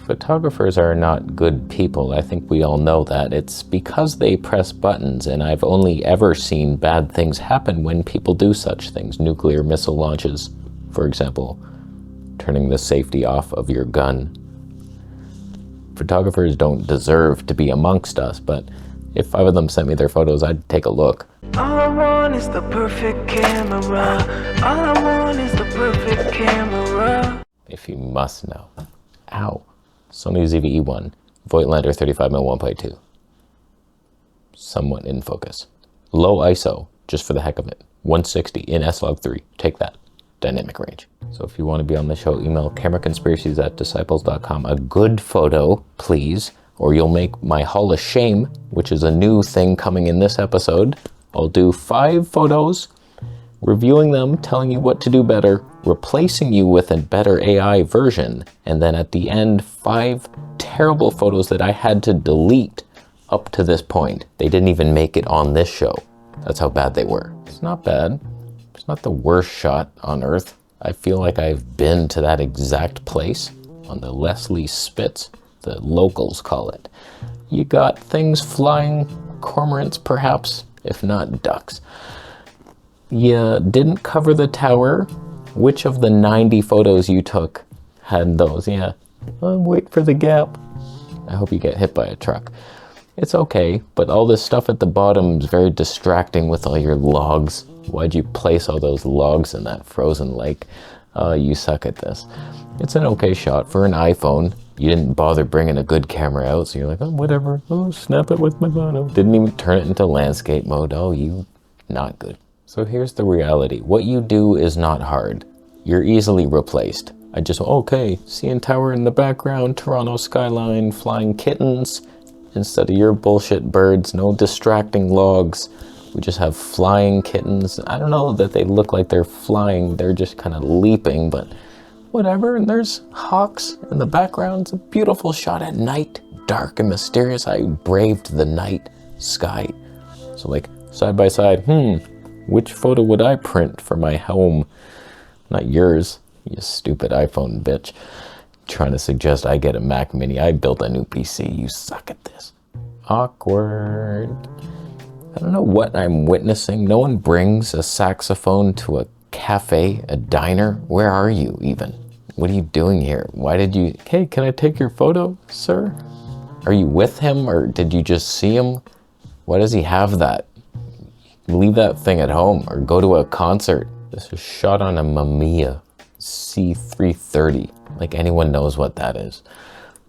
Photographers are not good people. I think we all know that. It's because they press buttons, and I've only ever seen bad things happen when people do such things. Nuclear missile launches, for example, turning the safety off of your gun. Photographers don't deserve to be amongst us, but if 5 of them sent me their photos, I'd take a look. All I want is the perfect camera. All I want is the perfect camera. If you must know. Ow. Sony ZV-E1, Voigtlander 35mm 1.2. Somewhat in focus. Low ISO, just for the heck of it. 160 in S-Log3. Take that. Dynamic range. So if you want to be on the show, email cameraconspiracies@disciples.com. A good photo, please, or you'll make my Hall of Shame, which is a new thing coming in this episode. I'll do 5 photos, reviewing them, telling you what to do better, replacing you with a better AI version, and then at the end, 5 terrible photos that I had to delete up to this point. They didn't even make it on this show. That's how bad they were. It's not bad. It's not the worst shot on earth. I feel like I've been to that exact place on the Leslie Spitz, the locals call it. You got things flying, cormorants perhaps, if not ducks. You didn't cover the tower. Which of the 90 photos you took had those? Yeah, wait for the gap. I hope you get hit by a truck. It's okay, but all this stuff at the bottom is very distracting with all your logs. Why'd you place all those logs in that frozen lake? Oh, you suck at this. It's an okay shot for an iPhone. You didn't bother bringing a good camera out, so you're like, oh, whatever. Oh, snap it with my phone. Didn't even turn it into landscape mode. Oh, you not good. So here's the reality. What you do is not hard. You're easily replaced. I just, okay, CN Tower in the background, Toronto skyline, flying kittens, instead of your bullshit birds, no distracting logs. We just have flying kittens. I don't know that they look like they're flying, they're just kind of leaping, but whatever. And there's hawks in the background. It's a beautiful shot at night, dark and mysterious. I braved the night sky. So like side by side, which photo would I print for my home? Not yours, you stupid iPhone bitch. Trying to suggest I get a Mac Mini. I built a new PC. You suck at this. Awkward. I don't know what I'm witnessing. No one brings a saxophone to a cafe, a diner. Where are you even? What are you doing here? Why did you... Hey, can I take your photo, sir? Are you with him or did you just see him? Why does he have that? Leave that thing at home or go to a concert. This was shot on a Mamiya C330. Like anyone knows what that is.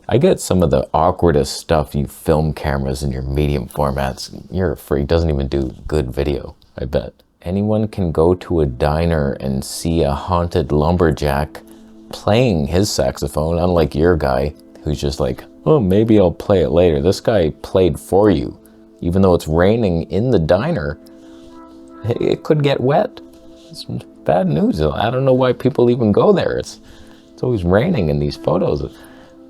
I get some of the awkwardest stuff, you film cameras in your medium formats. You're a freak, doesn't even do good video, I bet. Anyone can go to a diner and see a haunted lumberjack playing his saxophone, unlike your guy, who's just like, oh, maybe I'll play it later. This guy played for you. Even though it's raining in the diner, it could get wet. It's bad news. I don't know why people even go there. It's always raining in these photos.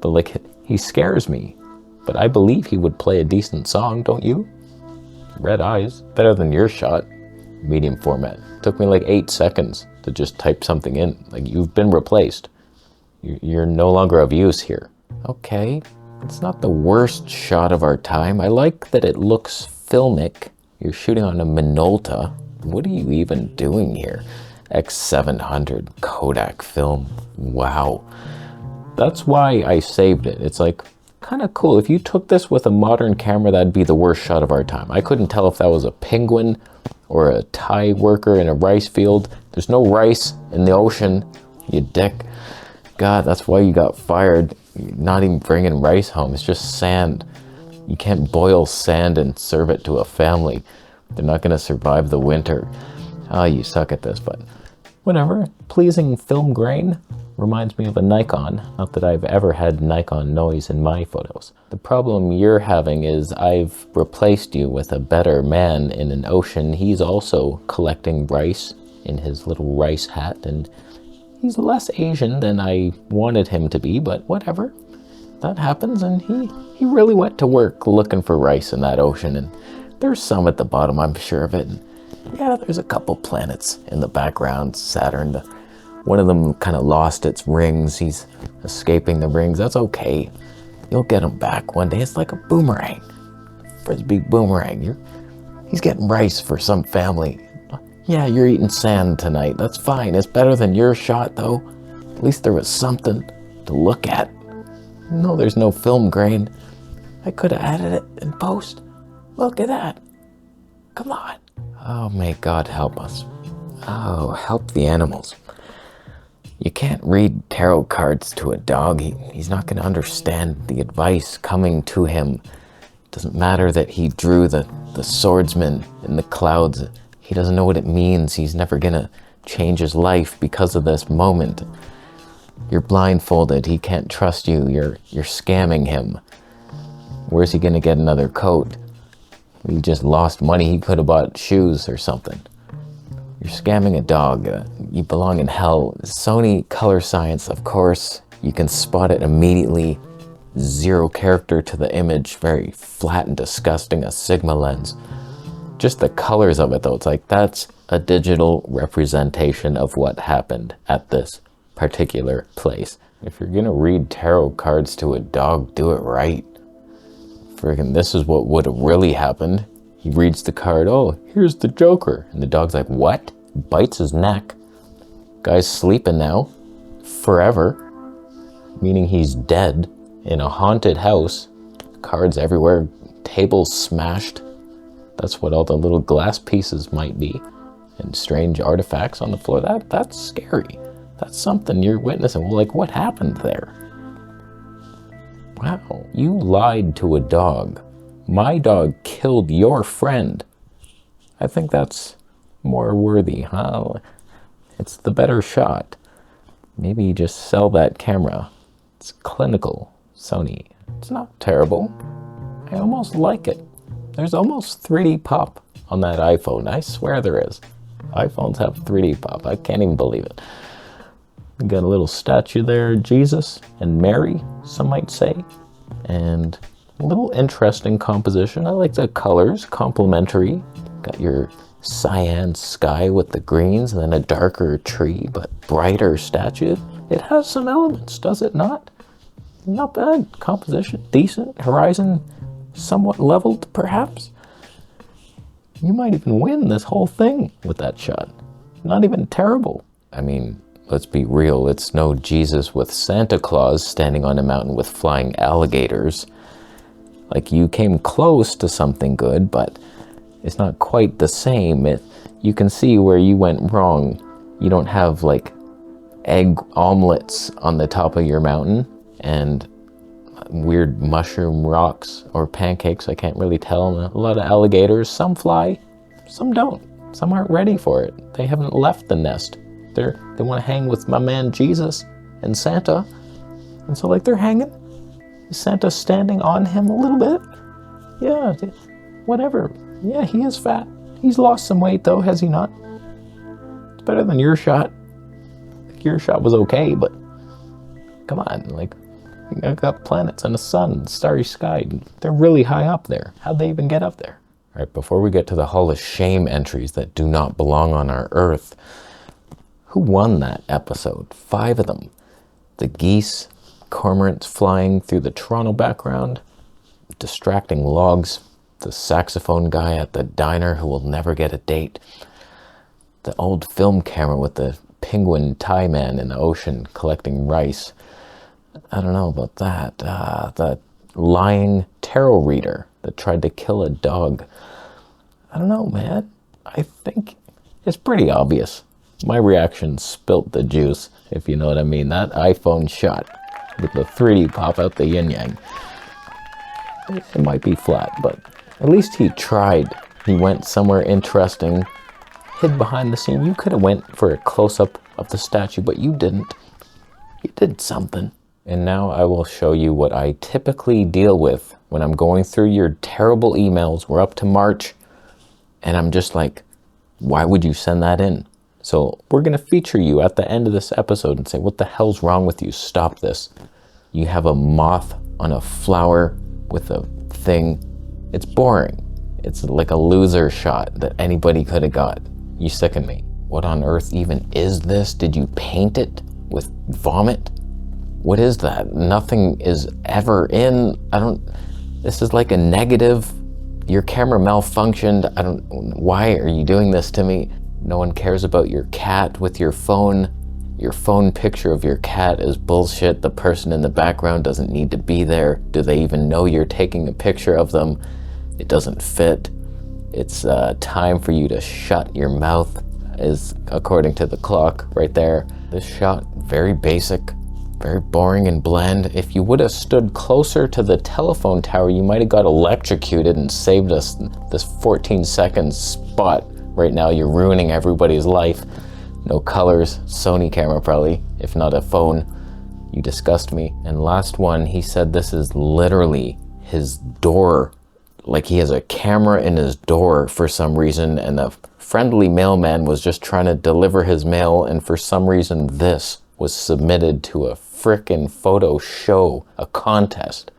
But like, he scares me. But I believe he would play a decent song, don't you? Red eyes, better than your shot. Medium format. Took me like 8 seconds to just type something in. Like, you've been replaced. You're no longer of use here. Okay, it's not the worst shot of our time. I like that it looks filmic. You're shooting on a Minolta. What are you even doing here? X700 Kodak film. Wow. That's why I saved it. It's like kind of cool. If you took this with a modern camera, that'd be the worst shot of our time. I couldn't tell if that was a penguin or a Thai worker in a rice field. There's no rice in the ocean, you dick. God, that's why you got fired. You're not even bringing rice home. It's just sand. You can't boil sand and serve it to a family. They're not going to survive the winter. Oh, you suck at this, but whatever. Pleasing film grain reminds me of a Nikon. Not that I've ever had Nikon noise in my photos. The problem you're having is I've replaced you with a better man in an ocean. He's also collecting rice in his little rice hat, and he's less Asian than I wanted him to be, but whatever. That happens, and he really went to work looking for rice in that ocean, and there's some at the bottom, I'm sure of it. And yeah, there's a couple planets in the background, Saturn, the One of them kind of lost its rings. He's escaping the rings. That's okay. You'll get him back one day. It's like a boomerang. Frisbee boomerang. He's getting rice for some family. Yeah, you're eating sand tonight. That's fine. It's better than your shot, though. At least there was something to look at. No, there's no film grain. I could have added it in post. Look at that. Come on. Oh, may God help us. Oh, help the animals. You can't read tarot cards to a dog. He's not going to understand the advice coming to him. It doesn't matter that he drew the swordsman in the clouds. He doesn't know what it means. He's never going to change his life because of this moment. You're blindfolded. He can't trust you. You're scamming him. Where's he going to get another coat? He just lost money. He could have bought shoes or something. You're scamming a dog. You belong in hell. Sony color science, of course. You can spot it immediately. Zero character to the image. Very flat and disgusting. A Sigma lens. Just the colors of it, though. It's like, that's a digital representation of what happened at this particular place. If you're gonna read tarot cards to a dog, do it right. Friggin', this is what would have really happened. He reads the card, oh, here's the Joker. And the dog's like, what? Bites his neck. Guy's sleeping now. Forever. Meaning he's dead in a haunted house. Cards everywhere. Tables smashed. That's what all the little glass pieces might be. And strange artifacts on the floor. That's scary. That's something you're witnessing. Well, like, what happened there? Wow, you lied to a dog. My dog killed your friend. I think that's more worthy, huh? It's the better shot. Maybe just sell that camera. It's clinical, Sony. It's not terrible. I almost like it. There's almost 3D pop on that iPhone. I swear there is. iPhones have 3D pop. I can't even believe it. We got a little statue there, Jesus and Mary, some might say. And a little interesting composition. I like the colors, complementary. Got your cyan sky with the greens and then a darker tree, but brighter statue. It has some elements, does it not? Not bad. Composition, decent. Horizon, somewhat leveled, perhaps. You might even win this whole thing with that shot. Not even terrible. I mean, let's be real, it's no Jesus with Santa Claus standing on a mountain with flying alligators. Like, you came close to something good, but it's not quite the same. You can see where you went wrong. You don't have, like, egg omelets on the top of your mountain and weird mushroom rocks or pancakes, I can't really tell. A lot of alligators, some fly, some don't. Some aren't ready for it. They haven't left the nest. They want to hang with my man Jesus and Santa. And so, like, they're hanging. Is Santa standing on him a little bit? Yeah, whatever. Yeah, he is fat. He's lost some weight, though, has he not? It's better than your shot. Your shot was okay, but come on, like, you got planets and a sun, starry sky. They're really high up there. How'd they even get up there? All right, before we get to the Hall of Shame entries that do not belong on our Earth, who won that episode? 5 of them. The geese, cormorants flying through the Toronto background, distracting logs, the saxophone guy at the diner who will never get a date, the old film camera with the penguin Thai man in the ocean collecting rice. I don't know about that. The lying tarot reader that tried to kill a dog. I don't know, man. I think it's pretty obvious. My reaction spilt the juice, if you know what I mean. That iPhone shot with the 3D pop out the yin-yang. It might be flat, but at least he tried. He went somewhere interesting, hid behind the scene. You could have went for a close-up of the statue, but you didn't. You did something. And now I will show you what I typically deal with when I'm going through your terrible emails. We're up to March, and I'm just like, why would you send that in? So we're going to feature you at the end of this episode and say, what the hell's wrong with you? Stop this. You have a moth on a flower with a thing. It's boring. It's like a loser shot that anybody could have got. You sicken me. What on earth even is this? Did you paint it with vomit? What is that? Nothing is ever in. This is like a negative. Your camera malfunctioned. Why are you doing this to me? No one cares about your cat with your phone. Your phone picture of your cat is bullshit. The person in the background doesn't need to be there. Do they even know you're taking a picture of them? It doesn't fit. It's time for you to shut your mouth, is according to the clock right there. This shot, very basic, very boring and bland. If you would have stood closer to the telephone tower, you might have got electrocuted and saved us this 14 seconds spot. Right now, you're ruining everybody's life. No colors, Sony camera probably, if not a phone. You disgust me. And last one, he said this is literally his door. Like he has a camera in his door for some reason, and a friendly mailman was just trying to deliver his mail, and for some reason this was submitted to a frickin' photo show, a contest.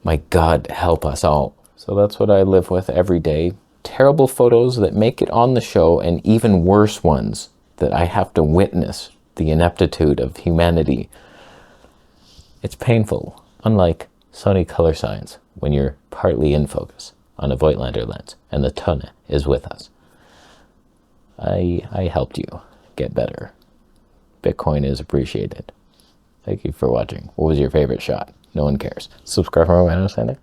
My God, help us all. So that's what I live with every day. Terrible photos that make it on the show, and even worse ones that I have to witness the ineptitude of humanity. It's painful, unlike Sony color science, when you're partly in focus on a Voigtlander lens and the tonne is with us. I helped you get better. Bitcoin is appreciated. Thank you for watching. What was your favorite shot? No one cares. Subscribe for more understanding.